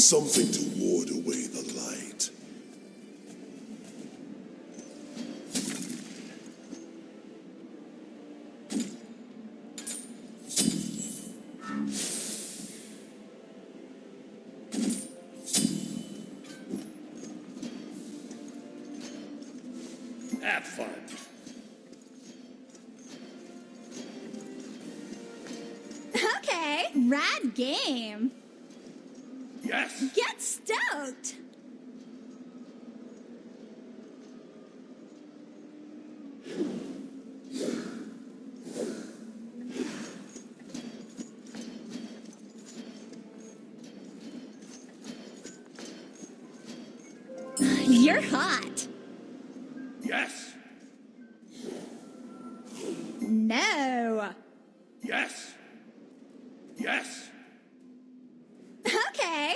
Something to ward away the light. Have fun. Okay, rad game. Yes. Get stoked. You're hot. Yes. No. Yes. Yes. Okay.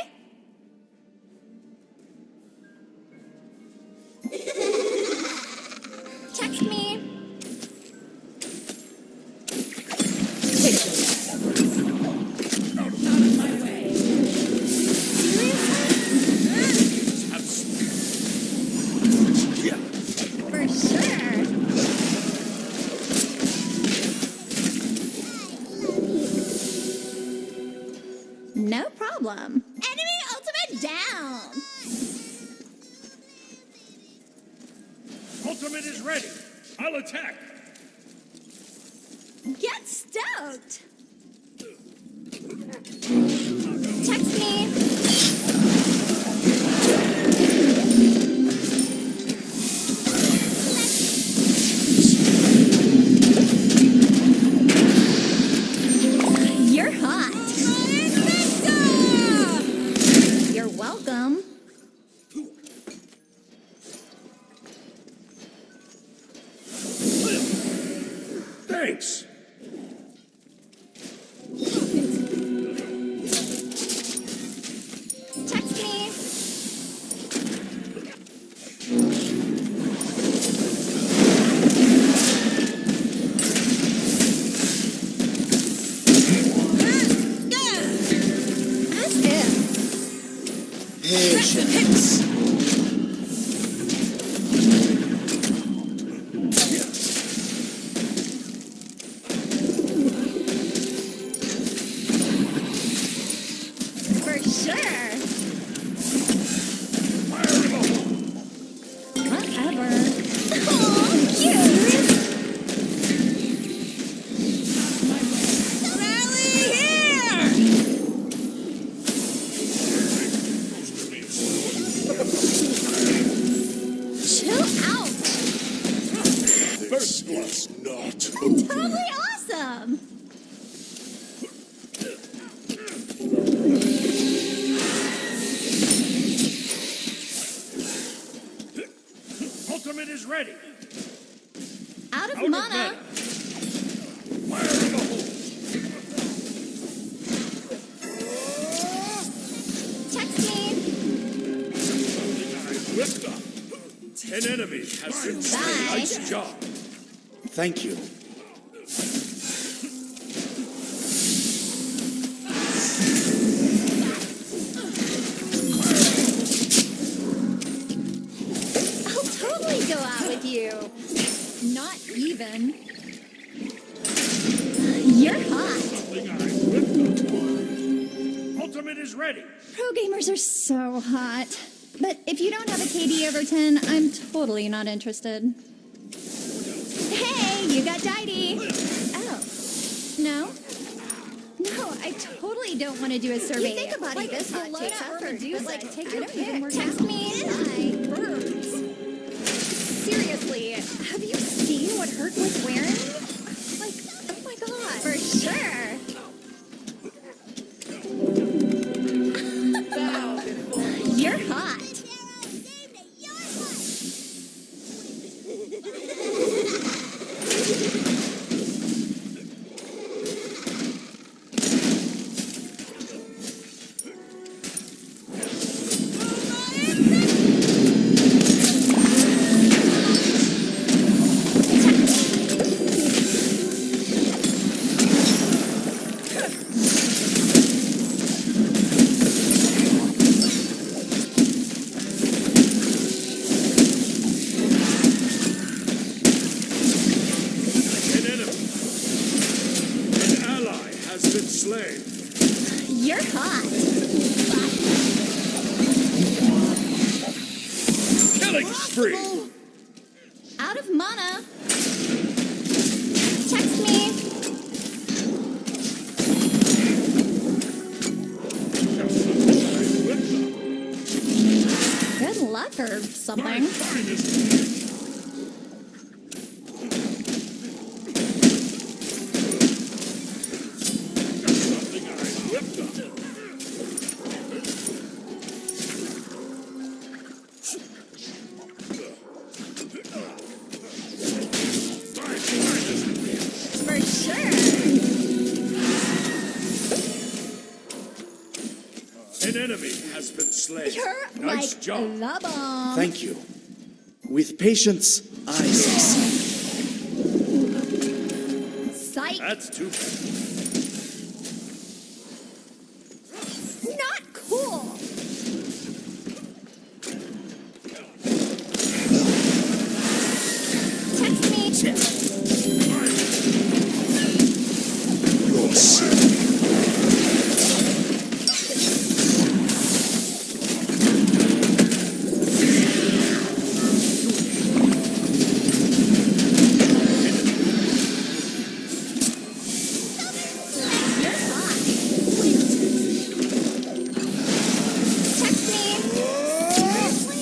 Text me. Out of my way. For sure. No problem. Enemy ultimate down. Ultimate is ready. I'll attack. Get stoked. Text me. You're hot. You're welcome. Thanks. Text me. As if. Patience. For sure. Whatever. Oh, cute. Rally here. Chill out. This is not Totally awesome. Ultimate is ready. Out of Out of mana. mana. Fire in the hole. Text me. Lift up. 10 enemies has been slain. Bye. Nice job. Thank you. I'll totally go out with you. Not even. You're hot. Ultimate is ready. Pro gamers are so hot. But if you don't have a KD over 10, I'm totally not interested. Hey, you got Didy. Oh. No? No, I totally don't want to do a survey. You think a body this hot load takes up effort, do but, like, take I your don't pick. even work Text out. me. Bye. Birds. Seriously, have you seen what Herc was wearing? Like, oh my god. For sure. You're hot. slain. You're hot. Killing spree. Out of mana. Text me. Good luck or something. For sure. An enemy has been slain. You're Nice like job. the bomb. Thank you. With patience, I succeed. Psych. That's too bad. Not cool. Text me. You're sick. You're hot. Text me.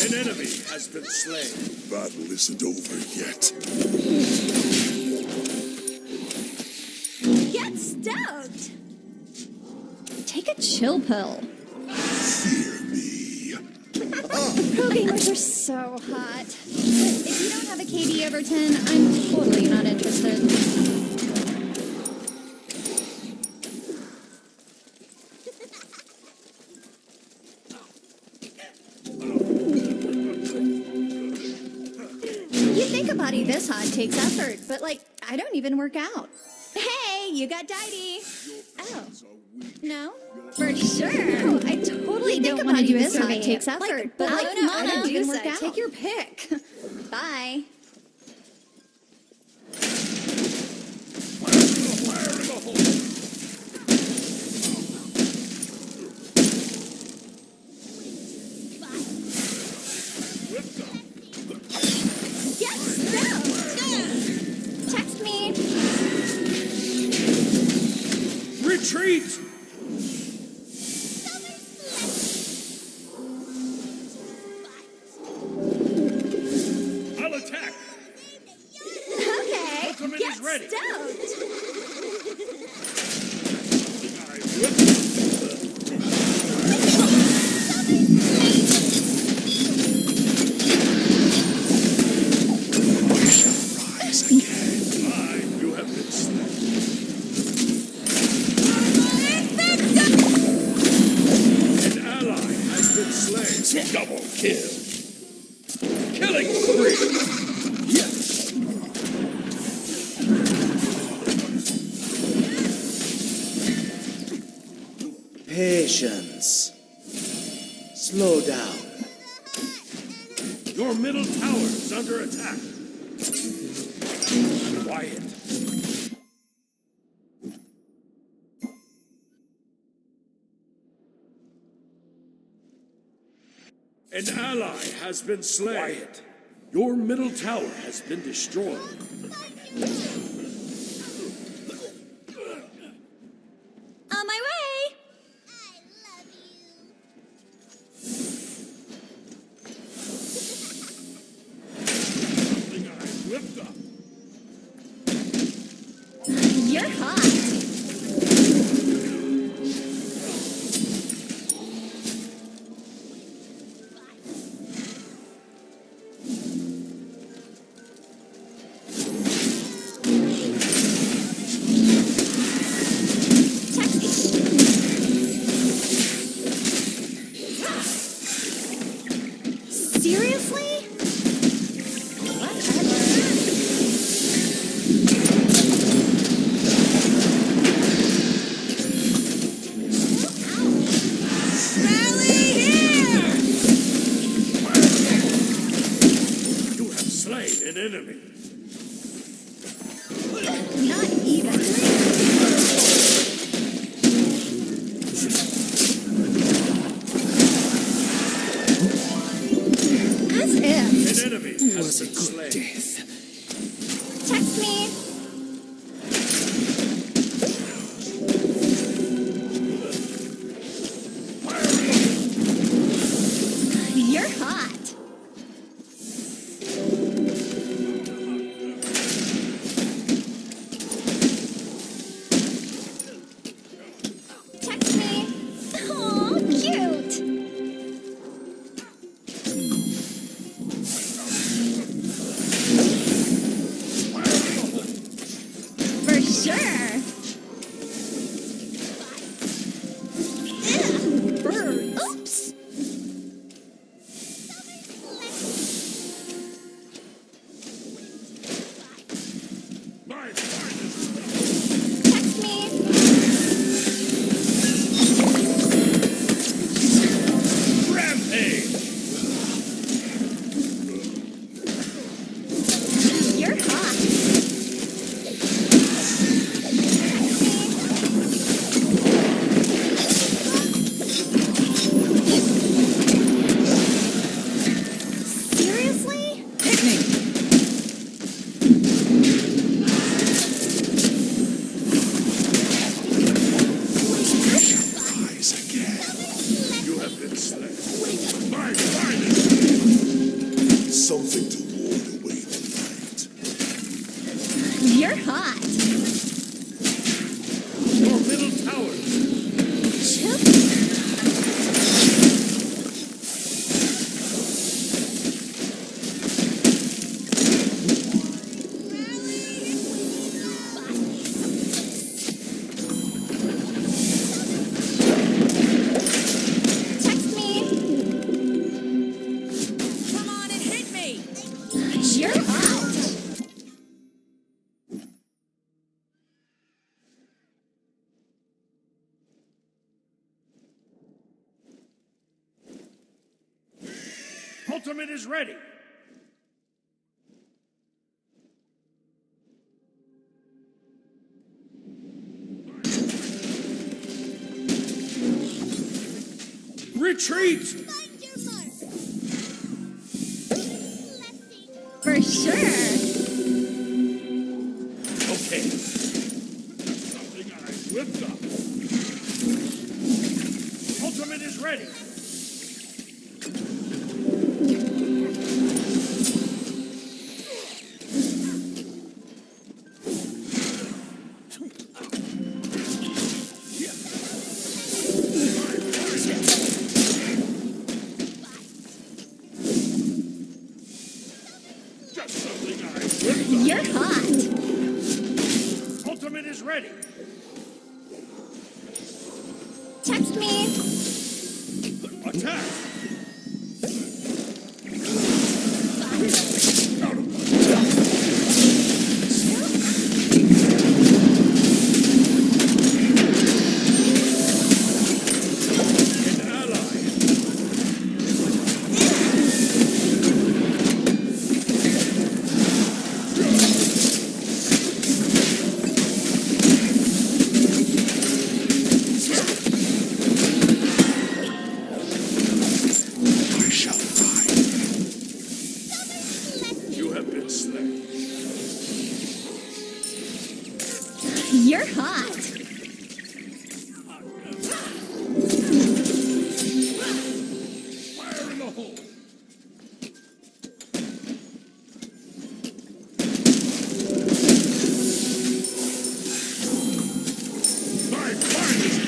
An enemy has been slain. Battle isn't over yet. Get stoked. Take a chill pill. Fear me. Pro gamers are so hot. But if you don't have a KD over 10, I'm totally not interested. You'd think a body this hot takes effort, but like, I don't even work out. Hey, you got Didy. Oh. No? For sure. No, I totally don't want to do this hot takes effort, but like, I don't even work out. Take your pick. Bye. Get stoked. Text me. Retreat! I'll attack! Okay. Ultimate Get is ready. stoked. Rise again. You have been slain. An ally has been slain. Double kill. Killing spree. Yes. Patience. Slow down. Your middle tower is under attack. Quiet. An ally has been slain. Quiet. Your middle tower has been destroyed. On my way. Something I whipped up. You're hot. Seriously? Whatever. You have slain an enemy. Not even. Text me. You're hot. Text me. Aw, cute. For sure. Ugh, bird. Oops. My finest. Text me. Rampage. You're hot. Seriously? Hit me! Rise again. You have been slain. My finest. Something to ward away the night. You're hot. Your middle tower. Chip. Text me. Come on and hit me! You're hot. Ultimate is ready. Retreat! For sure. Okay. That's something I whipped up. Ultimate is ready. Just something I whipped up. You're hot. Ultimate is ready. Text me. Attack! An ally. I shall ride. You have been slain. You're hot. Fire in the hole. My finest.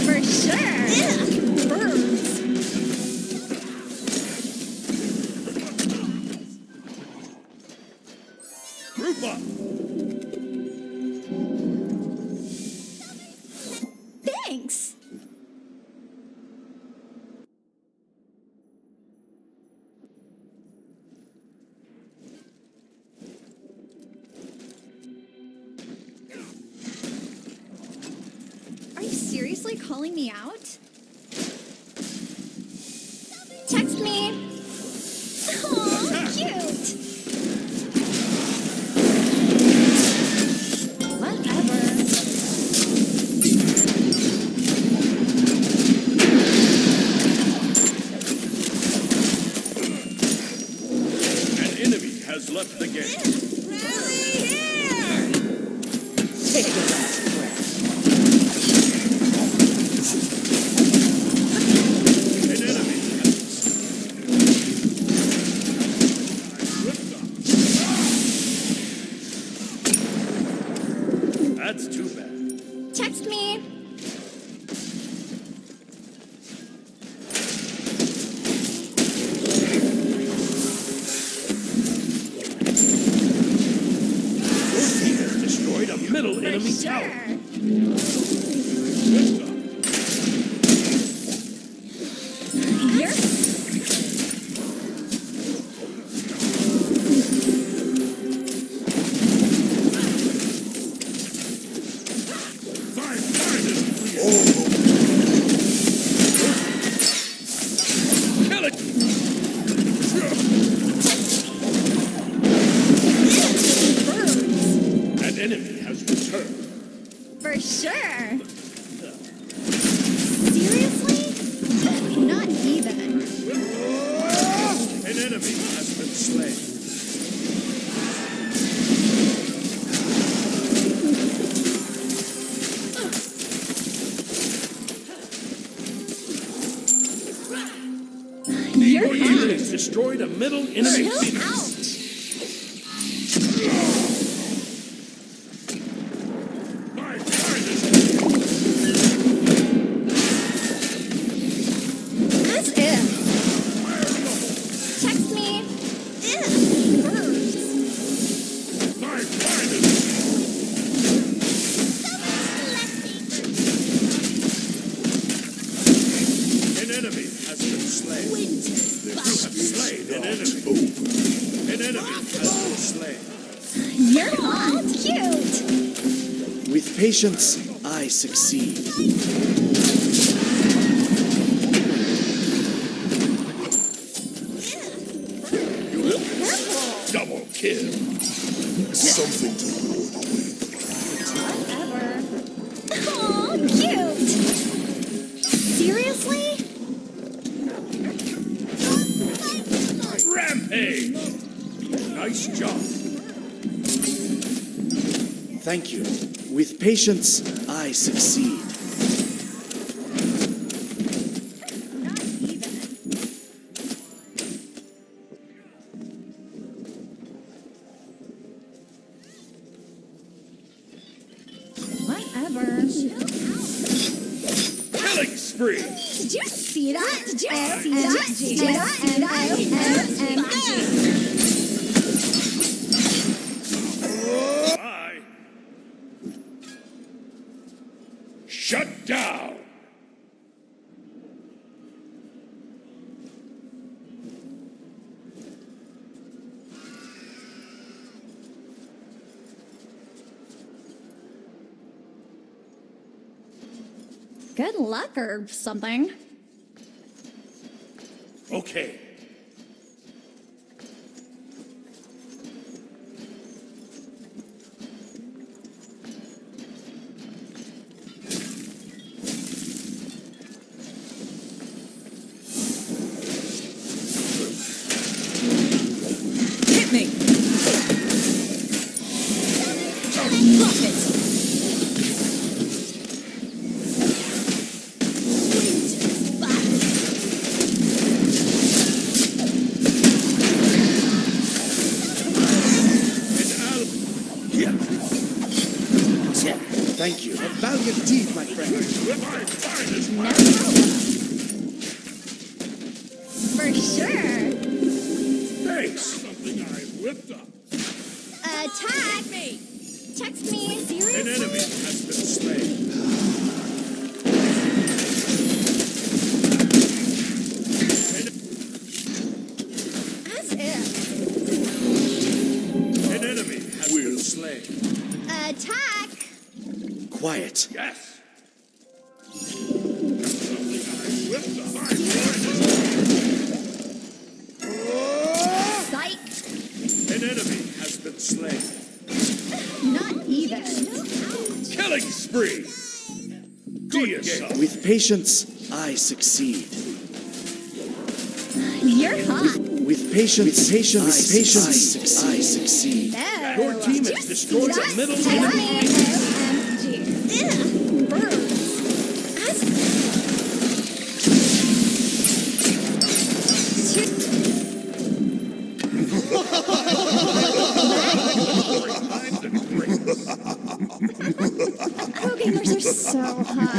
For sure. Birds. Group up. Thanks. Are you seriously calling me out? Text me. Aw, cute. Whatever. An enemy has has left the game. Rally here! Take a last breath. An enemy has That's too bad. Text me. He has destroyed a middle enemy tower. You're Fine, fine. Kill it. An enemy has returned. for sure. Seriously? Not even. An enemy has been slain. You're He hot. has destroyed a middle enemy. Chill out. My finest. As if. Text me. Ugh, birds. My finest. An enemy has been slain. You have slain an enemy. An enemy has been slain. You're hot. Cute. With patience, I succeed. Double kill. Something to Whatever. Aw, cute. Seriously? Rampage. Nice job. Thank you. With patience, I succeed. Not even. Whatever. Killing spree. Did you see that? Did you see that? Bye. Shut down. Good luck or something. Okay. Hit me! Block it! Thank you. A valiant deed, my friend. My finest. No problem. For sure. Thanks. Something I whipped up. Attack. Hit me! Text me. An Seriously? enemy has been slain. As if. An enemy has been slain. Attack. Quiet. Yes. Something I whipped up. My finest. Psych. An enemy has been slain. Not even. Killing spree. Good game. With patience, I succeed. You're hot. With patience, I succeed. Your team has destroyed the middle enemy. Pro gamers are so hot.